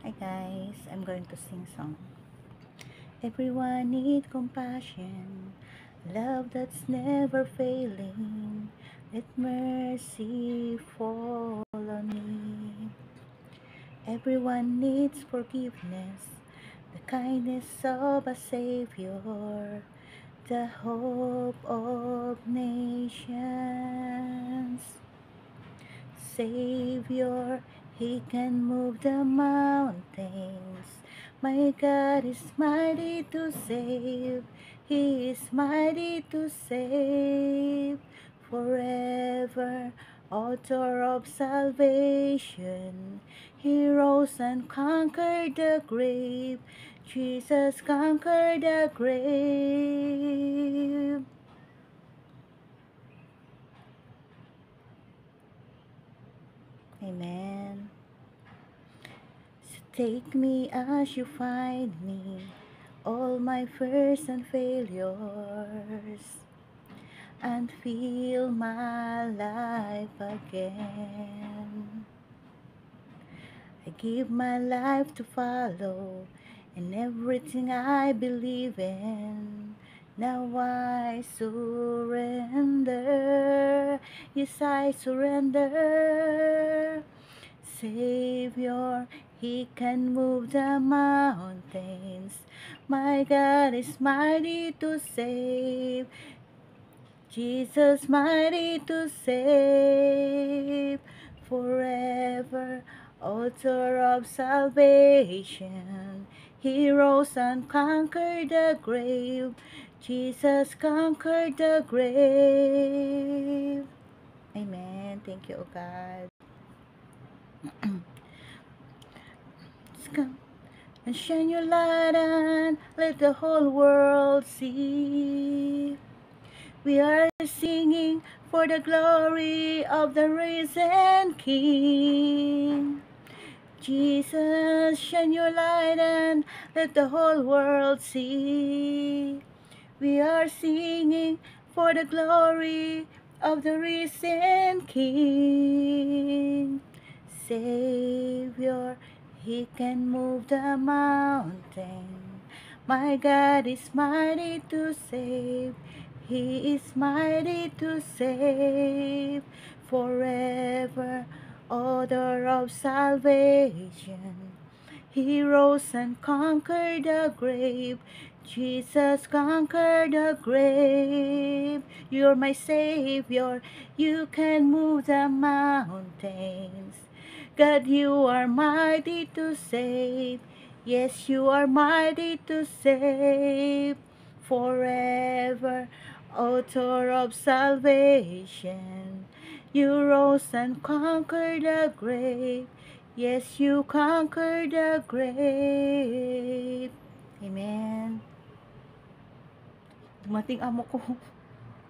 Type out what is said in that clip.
Hi guys, I'm going to sing song. Everyone need compassion, love that's never failing. Let mercy fall on me. Everyone needs forgiveness, the kindness of a Savior, the hope of nations. Savior, He can move the mountains. My God is mighty to save. He is mighty to save. Forever, author of salvation. He rose and conquered the grave. Jesus conquered the grave. Amen. So take me as you find me, all my fears and failures, and fill my life again. I give my life to follow, and everything I believe in. Now I surrender, yes I surrender. Savior, He can move the mountains. My God is mighty to save. Jesus mighty to save. Forever, author of salvation. He rose and conquered the grave. Jesus conquered the grave. Amen. Thank you, O God. Come and shine your light and let the whole world see. We are singing for the glory of the risen King. Jesus, shine your light and let the whole world see. We are singing for the glory of the risen King. Savior, He can move the mountain. My God is mighty to save. He is mighty to save. Forever, author of salvation. He rose and conquered the grave. Jesus conquered the grave. You're my Savior. You can move the mountains. God, you are mighty to save. Yes, you are mighty to save. Forever, author of salvation. You rose and conquered the grave. Yes, you conquered the grave. Amen. Dumating amo ko.